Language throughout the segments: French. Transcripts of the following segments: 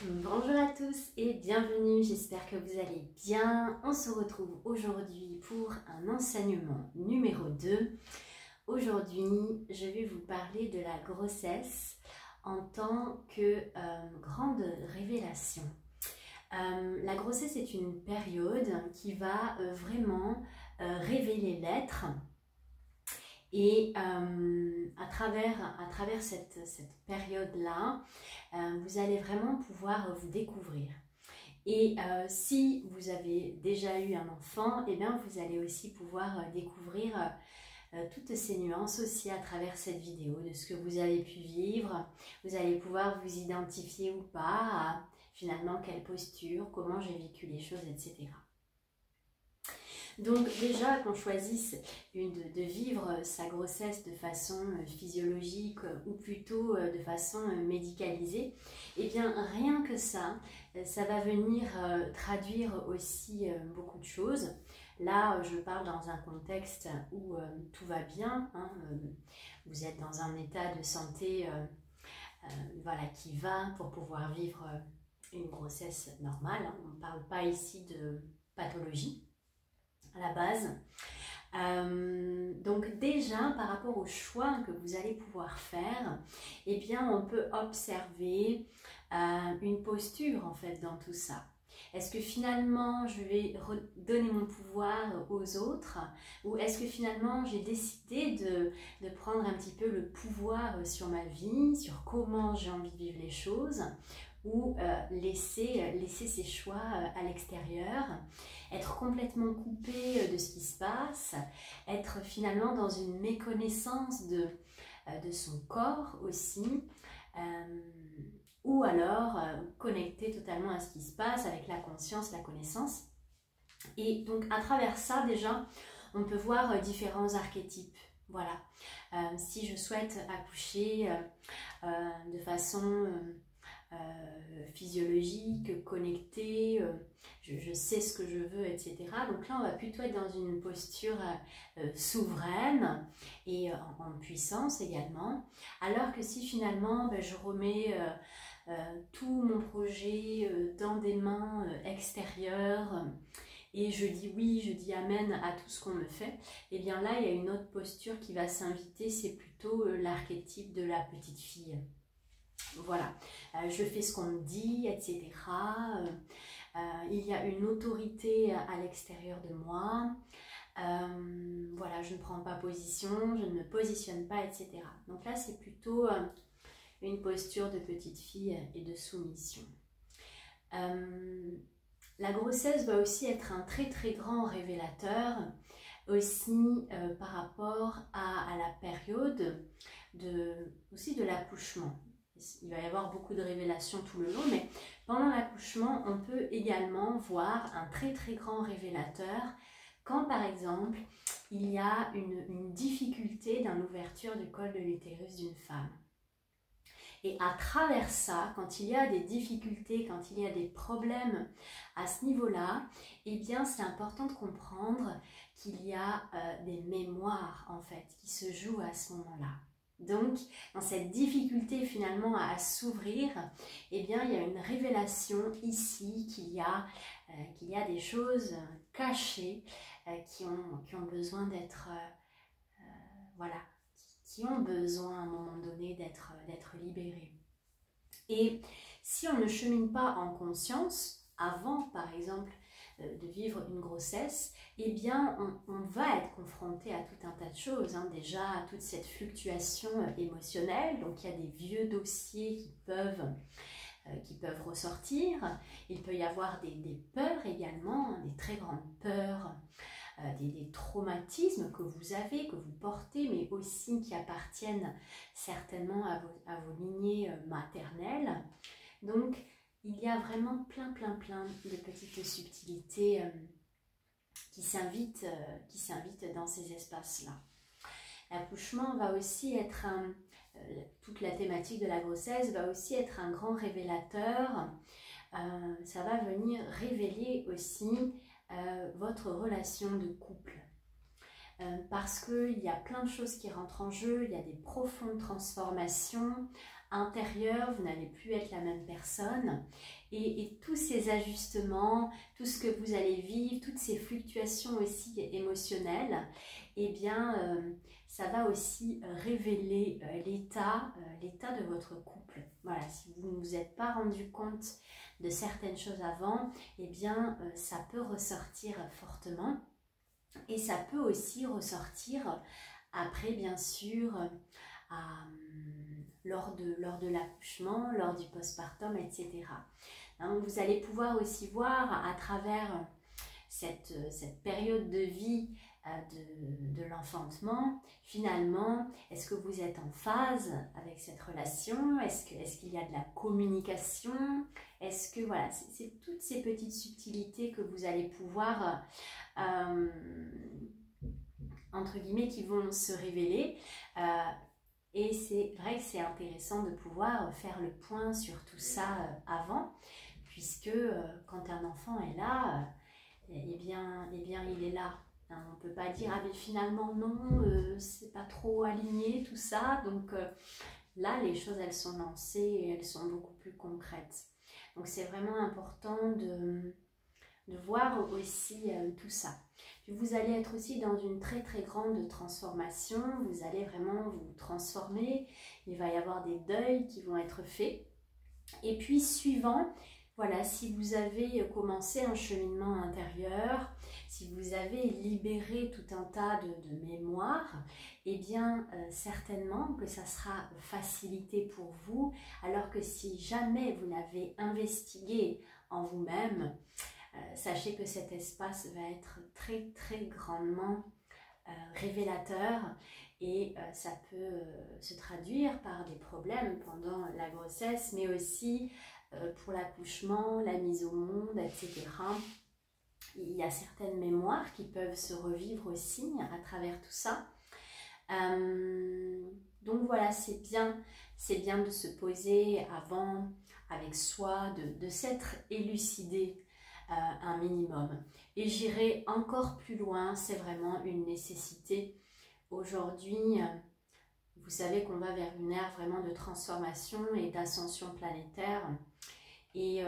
Bonjour à tous et bienvenue, j'espère que vous allez bien. On se retrouve aujourd'hui pour un enseignement numéro 2. Aujourd'hui, je vais vous parler de la grossesse en tant que grande révélation. La grossesse est une période qui va vraiment révéler l'être. Et à travers cette période-là, vous allez vraiment pouvoir vous découvrir. Et si vous avez déjà eu un enfant, eh bien, vous allez aussi pouvoir découvrir toutes ces nuances aussi à travers cette vidéo, de ce que vous avez pu vivre. Vous allez pouvoir vous identifier ou pas à finalement quelle posture, comment j'ai vécu les choses, etc. Donc déjà qu'on choisisse de vivre sa grossesse de façon physiologique ou plutôt de façon médicalisée, et bien rien que ça va venir traduire aussi beaucoup de choses. Là, je parle dans un contexte où tout va bien, hein, vous êtes dans un état de santé voilà, qui va pour pouvoir vivre une grossesse normale, hein. On ne parle pas ici de pathologie à la base. Donc déjà par rapport au choix que vous allez pouvoir faire, eh bien on peut observer une posture en fait dans tout ça. Est-ce que finalement je vais redonner mon pouvoir aux autres, ou est-ce que finalement j'ai décidé de prendre un petit peu le pouvoir sur ma vie, sur comment j'ai envie de vivre les choses, ou laisser ses choix à l'extérieur, être complètement coupé de ce qui se passe, être finalement dans une méconnaissance de son corps aussi, ou alors connecté totalement à ce qui se passe avec la conscience, la connaissance. Et donc à travers ça déjà, on peut voir différents archétypes. Voilà, si je souhaite accoucher de façon physiologique, connectée, je sais ce que je veux, etc. Donc là, on va plutôt être dans une posture souveraine et en puissance également. Alors que si finalement, je remets tout mon projet dans des mains extérieures, et je dis oui, je dis amen à tout ce qu'on me fait, et bien là, il y a une autre posture qui va s'inviter, c'est plutôt l'archétype de la petite fille. Voilà, je fais ce qu'on me dit, etc. Il y a une autorité à l'extérieur de moi. Voilà, je ne prends pas position, je ne me positionne pas, etc. Donc là, c'est plutôt une posture de petite fille et de soumission. La grossesse va aussi être un très très grand révélateur aussi par rapport à la période aussi de l'accouchement. Il va y avoir beaucoup de révélations tout le long, mais pendant l'accouchement, on peut également voir un très très grand révélateur quand par exemple, il y a une difficulté dans l'ouverture du col de l'utérus d'une femme. Et à travers ça, quand il y a des difficultés, quand il y a des problèmes à ce niveau-là, eh bien c'est important de comprendre qu'il y a des mémoires en fait qui se jouent à ce moment-là. Donc, dans cette difficulté finalement à s'ouvrir, eh bien, il y a une révélation ici qu'il y a des choses cachées qui ont besoin d'être, voilà, qui ont besoin à un moment donné d'être libérées. Et si on ne chemine pas en conscience, avant par exemple de vivre une grossesse, eh bien on va être confronté à tout un tas de choses, hein. Déjà à toute cette fluctuation émotionnelle, donc il y a des vieux dossiers qui peuvent ressortir, il peut y avoir des peurs également, des très grandes peurs, des traumatismes que vous avez, que vous portez, mais aussi qui appartiennent certainement à vos lignées maternelles. Donc, il y a vraiment plein de petites subtilités qui s'invitent dans ces espaces-là. L'accouchement va aussi être toute la thématique de la grossesse va aussi être un grand révélateur. Ça va venir révéler aussi votre relation de couple. Parce qu'il y a plein de choses qui rentrent en jeu, il y a des profondes transformations intérieur, vous n'allez plus être la même personne. Et tous ces ajustements, tout ce que vous allez vivre, toutes ces fluctuations aussi émotionnelles, eh bien, ça va aussi révéler l'état de votre couple. Voilà, si vous ne vous êtes pas rendu compte de certaines choses avant, eh bien, ça peut ressortir fortement. Et ça peut aussi ressortir après, bien sûr, lors de l'accouchement, lors du postpartum, etc. Donc, vous allez pouvoir aussi voir à travers cette période de vie de l'enfantement, finalement, est-ce que vous êtes en phase avec cette relation? Est-ce qu'il y a de la communication? Est-ce que, voilà, c'est toutes ces petites subtilités que vous allez pouvoir, entre guillemets, qui vont se révéler. Et c'est vrai que c'est intéressant de pouvoir faire le point sur tout ça avant, puisque quand un enfant est là, eh bien, il est là. Hein, on ne peut pas dire, ah mais finalement non, c'est pas trop aligné tout ça. Donc là, les choses, elles sont lancées et elles sont beaucoup plus concrètes. Donc c'est vraiment important de voir aussi tout ça. Puis vous allez être aussi dans une très très grande transformation. Vous allez vraiment vous transformer. Il va y avoir des deuils qui vont être faits. Et puis suivant, voilà, si vous avez commencé un cheminement intérieur, si vous avez libéré tout un tas de mémoires, eh bien certainement que ça sera facilité pour vous, alors que si jamais vous n'avez investigué en vous-même, sachez que cet espace va être très très grandement révélateur et ça peut se traduire par des problèmes pendant la grossesse, mais aussi pour l'accouchement, la mise au monde, etc. Il y a certaines mémoires qui peuvent se revivre aussi à travers tout ça. Donc voilà, c'est bien de se poser avant avec soi, de s'être élucidé un minimum. Et j'irai encore plus loin, c'est vraiment une nécessité. Aujourd'hui, vous savez qu'on va vers une ère vraiment de transformation et d'ascension planétaire. Et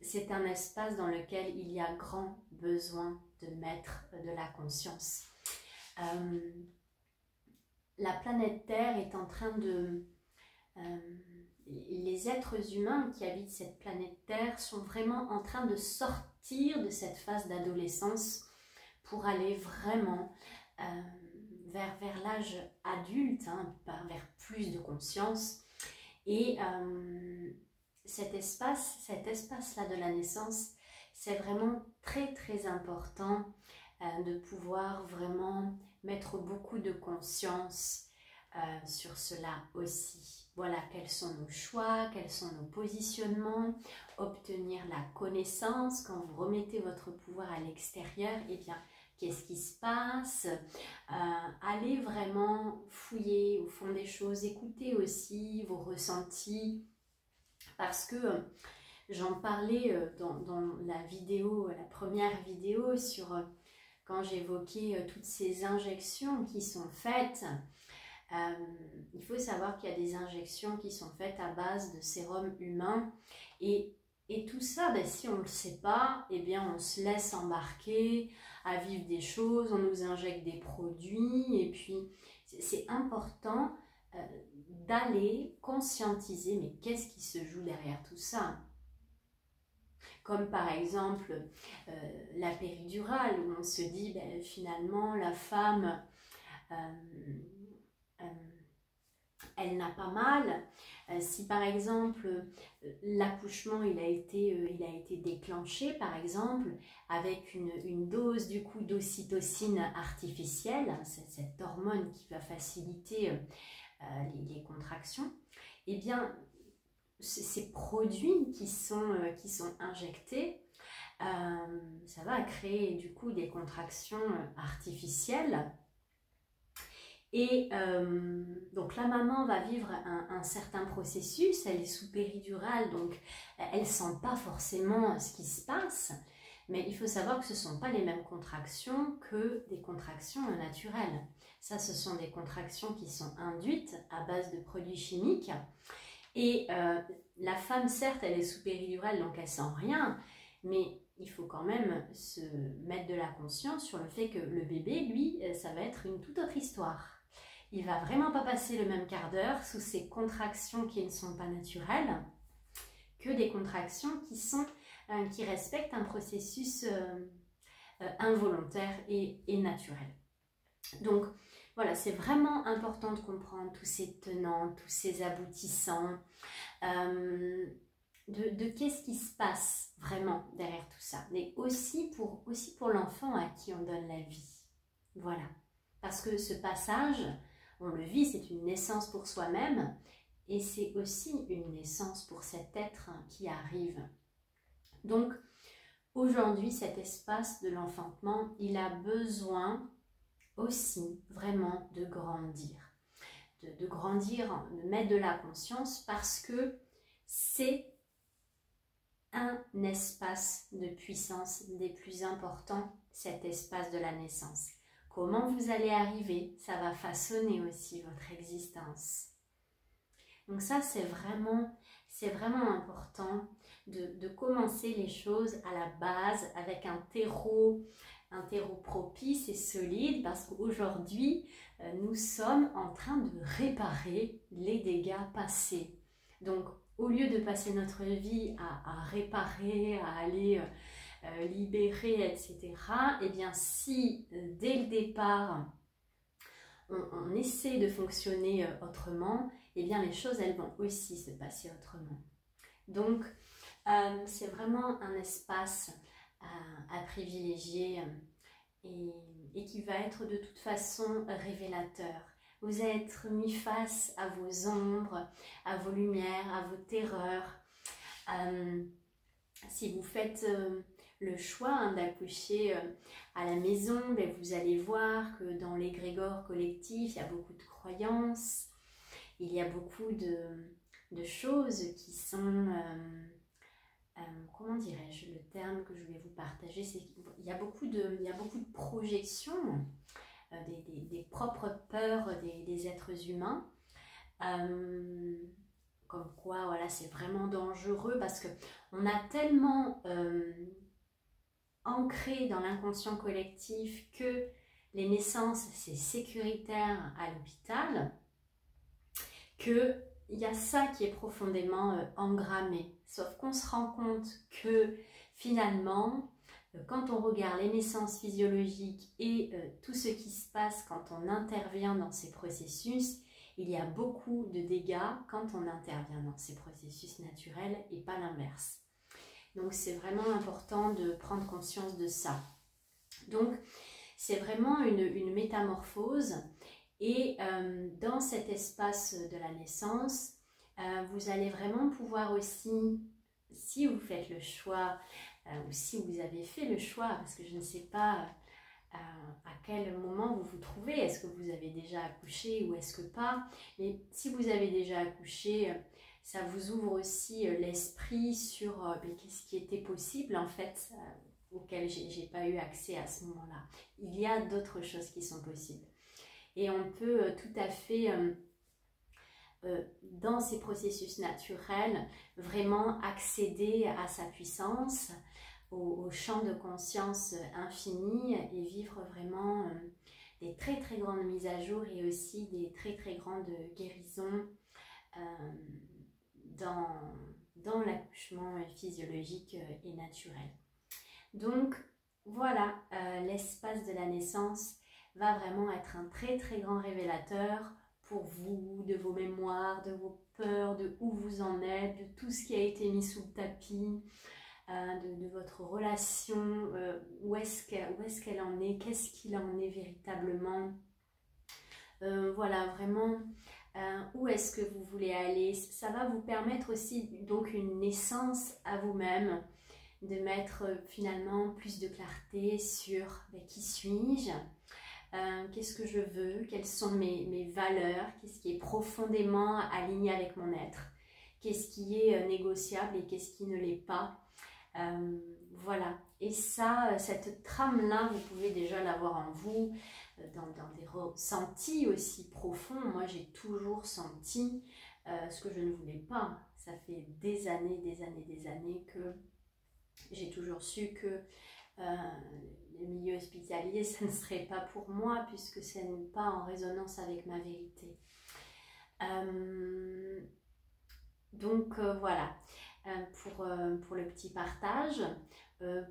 c'est un espace dans lequel il y a grand besoin de mettre de la conscience. La planète Terre est en train de... les êtres humains qui habitent cette planète Terre sont vraiment en train de sortir de cette phase d'adolescence pour aller vraiment vers l'âge adulte, hein, vers plus de conscience. Et cet espace-là de la naissance, c'est vraiment très très important de pouvoir vraiment mettre beaucoup de conscience sur cela aussi. Voilà, quels sont nos choix, quels sont nos positionnements, obtenir la connaissance. Quand vous remettez votre pouvoir à l'extérieur, eh bien, qu'est-ce qui se passe? Allez vraiment fouiller au fond des choses, écoutez aussi vos ressentis, parce que j'en parlais dans la vidéo, la première vidéo sur quand j'évoquais toutes ces injections qui sont faites. Il faut savoir qu'il y a des injections qui sont faites à base de sérum humain et tout ça, ben, si on ne le sait pas, eh bien on se laisse embarquer à vivre des choses, on nous injecte des produits et puis c'est important d'aller conscientiser, mais qu'est-ce qui se joue derrière tout ça? Comme par exemple la péridurale, où on se dit ben, finalement la femme elle n'a pas mal. Si par exemple l'accouchement il a été déclenché par exemple avec une dose du coup d'ocytocine artificielle, cette hormone qui va faciliter les contractions, eh bien ces produits qui sont injectés, ça va créer du coup des contractions artificielles. Et donc la maman va vivre un certain processus, elle est sous péridurale, donc elle ne sent pas forcément ce qui se passe, mais il faut savoir que ce ne sont pas les mêmes contractions que des contractions naturelles. Ça, ce sont des contractions qui sont induites à base de produits chimiques Et la femme, certes, elle est sous péridurale, donc elle sent rien, mais il faut quand même se mettre de la conscience sur le fait que le bébé, lui, ça va être une toute autre histoire. Il va vraiment pas passer le même quart d'heure sous ces contractions qui ne sont pas naturelles que des contractions qui respectent un processus involontaire et naturel. Donc voilà, c'est vraiment important de comprendre tous ces tenants, tous ces aboutissants, de qu'est-ce qui se passe vraiment derrière tout ça, mais aussi pour l'enfant à qui on donne la vie. Voilà, parce que ce passage, on le vit, c'est une naissance pour soi-même, et c'est aussi une naissance pour cet être qui arrive. Donc, aujourd'hui, cet espace de l'enfantement, il a besoin aussi vraiment de grandir. De grandir, de mettre de la conscience, parce que c'est un espace de puissance des plus importants, cet espace de la naissance. Comment vous allez arriver, ça va façonner aussi votre existence. Donc ça, c'est vraiment important de commencer les choses à la base avec un terreau propice et solide, parce qu'aujourd'hui, nous sommes en train de réparer les dégâts passés. Donc, au lieu de passer notre vie à réparer, à aller libérer, etc., eh bien, si dès le départ, on essaie de fonctionner autrement, eh bien, les choses, elles vont aussi se passer autrement. Donc, c'est vraiment un espace à privilégier et qui va être de toute façon révélateur. Vous allez être mis face à vos ombres, à vos lumières, à vos terreurs. Si vous faites le choix d'accoucher à la maison, ben vous allez voir que dans l'égrégore collectif, il y a beaucoup de croyances, il y a beaucoup de choses qui sont... comment dirais-je, le terme que je voulais vous partager, c'est qu'il y a beaucoup de projections des propres peurs des êtres humains, comme quoi voilà, c'est vraiment dangereux parce qu'on a tellement ancré dans l'inconscient collectif que les naissances c'est sécuritaire à l'hôpital, qu'il y a ça qui est profondément engrammé. Sauf qu'on se rend compte que finalement, quand on regarde les naissances physiologiques et tout ce qui se passe quand on intervient dans ces processus, il y a beaucoup de dégâts quand on intervient dans ces processus naturels et pas l'inverse. Donc c'est vraiment important de prendre conscience de ça. Donc c'est vraiment une métamorphose. Et dans cet espace de la naissance, vous allez vraiment pouvoir aussi, si vous faites le choix, ou si vous avez fait le choix, parce que je ne sais pas à quel moment vous vous trouvez, est-ce que vous avez déjà accouché ou est-ce que pas, mais si vous avez déjà accouché, ça vous ouvre aussi l'esprit sur qu'est-ce qui était possible en fait, auquel j'ai pas eu accès à ce moment-là. Il y a d'autres choses qui sont possibles. Et on peut tout à fait, dans ces processus naturels, vraiment accéder à sa puissance, au champ de conscience infini et vivre vraiment des très très grandes mises à jour et aussi des très très grandes guérisons dans l'accouchement physiologique et naturel. Donc voilà, l'espace de la naissance va vraiment être un très très grand révélateur pour vous, de vos mémoires, de vos peurs, de où vous en êtes, de tout ce qui a été mis sous le tapis, de votre relation, où est-ce qu'elle en est, qu'est-ce qu'il en est véritablement. Voilà, vraiment, où est-ce que vous voulez aller. Ça va vous permettre aussi donc une naissance à vous-même, de mettre finalement plus de clarté sur qui suis-je, qu'est-ce que je veux, quelles sont mes valeurs, qu'est-ce qui est profondément aligné avec mon être, qu'est-ce qui est négociable et qu'est-ce qui ne l'est pas. Voilà, et ça, cette trame-là, vous pouvez déjà l'avoir en vous, dans des ressentis aussi profonds. Moi, j'ai toujours senti ce que je ne voulais pas. Ça fait des années que j'ai toujours su que le milieu hospitalier, ça ne serait pas pour moi puisque ce n'est pas en résonance avec ma vérité. Donc voilà, pour le petit partage.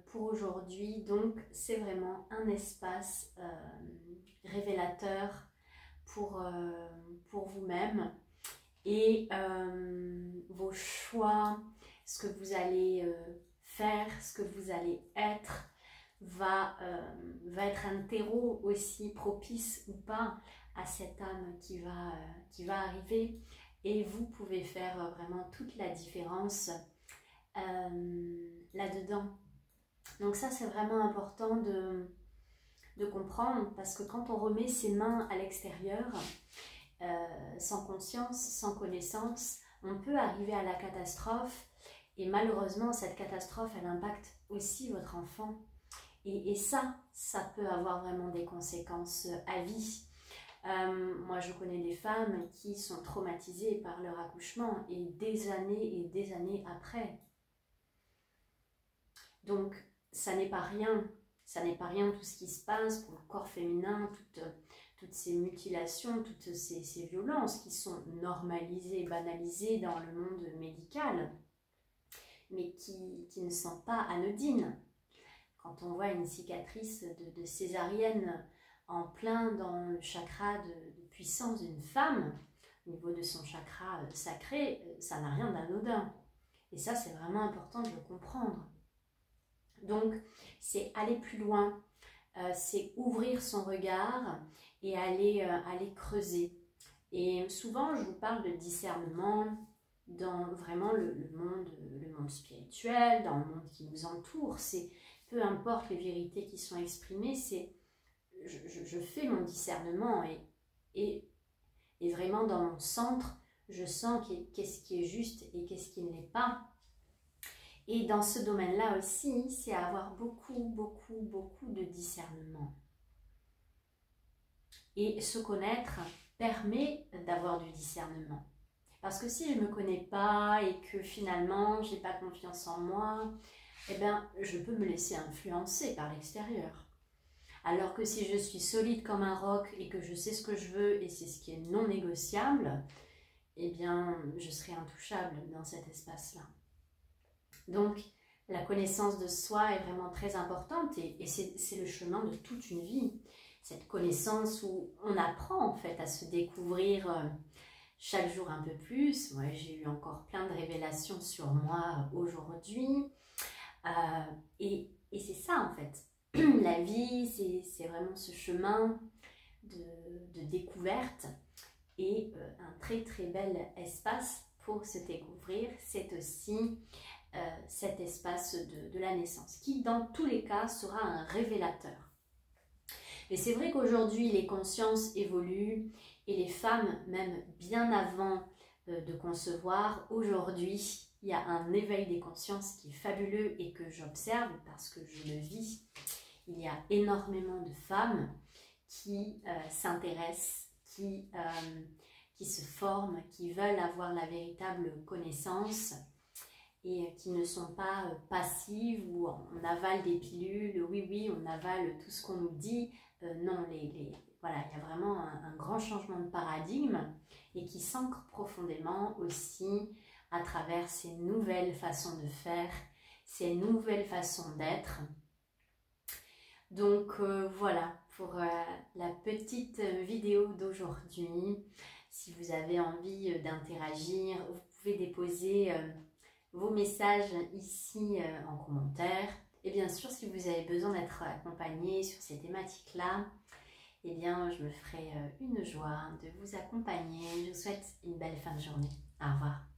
Pour aujourd'hui, donc c'est vraiment un espace révélateur pour vous-même et vos choix, ce que vous allez faire, ce que vous allez être va être un terreau aussi propice ou pas à cette âme qui va arriver, et vous pouvez faire vraiment toute la différence là-dedans. Donc ça, c'est vraiment important de comprendre, parce que quand on remet ses mains à l'extérieur, sans conscience, sans connaissance, on peut arriver à la catastrophe, et malheureusement cette catastrophe, elle impacte aussi votre enfant, et ça peut avoir vraiment des conséquences à vie. Moi je connais des femmes qui sont traumatisées par leur accouchement et des années après. Donc ça n'est pas rien tout ce qui se passe pour le corps féminin, toutes ces mutilations, toutes ces violences qui sont normalisées, banalisées dans le monde médical, mais qui ne sont pas anodines. Quand on voit une cicatrice de césarienne en plein dans le chakra de puissance d'une femme, au niveau de son chakra sacré, ça n'a rien d'anodin. Et ça, c'est vraiment important de le comprendre. Donc, c'est aller plus loin, c'est ouvrir son regard et aller creuser. Et souvent, je vous parle de discernement dans vraiment le monde spirituel, dans le monde qui nous entoure. C'est peu importe les vérités qui sont exprimées, c'est je fais mon discernement et vraiment dans mon centre, je sens qu'est-ce qui est juste et qu'est-ce qui ne l'est pas. Et dans ce domaine-là aussi, c'est avoir beaucoup de discernement. Et se connaître permet d'avoir du discernement. Parce que si je ne me connais pas et que finalement, je n'ai pas confiance en moi, eh bien, je peux me laisser influencer par l'extérieur. Alors que si je suis solide comme un roc et que je sais ce que je veux et c'est ce qui est non négociable, eh bien, je serai intouchable dans cet espace-là. Donc, la connaissance de soi est vraiment très importante et c'est le chemin de toute une vie. Cette connaissance où on apprend en fait à se découvrir chaque jour un peu plus. Moi, j'ai eu encore plein de révélations sur moi aujourd'hui. Et c'est ça en fait. La vie, c'est vraiment ce chemin de découverte et un très bel espace pour se découvrir. C'est aussi cet espace de la naissance qui dans tous les cas sera un révélateur. Mais c'est vrai qu'aujourd'hui les consciences évoluent et les femmes, même bien avant de concevoir, aujourd'hui il y a un éveil des consciences qui est fabuleux et que j'observe parce que je le vis. Il y a énormément de femmes qui s'intéressent, qui se forment, qui veulent avoir la véritable connaissance et qui ne sont pas passives où on avale des pilules, oui, on avale tout ce qu'on nous dit. Non, voilà, il y a vraiment un grand changement de paradigme et qui s'ancre profondément aussi à travers ces nouvelles façons de faire, ces nouvelles façons d'être. Donc voilà pour la petite vidéo d'aujourd'hui. Si vous avez envie d'interagir, vous pouvez déposer vos messages ici en commentaire. Et bien sûr, si vous avez besoin d'être accompagné sur ces thématiques-là, eh bien, je me ferai une joie de vous accompagner. Je vous souhaite une belle fin de journée. Au revoir.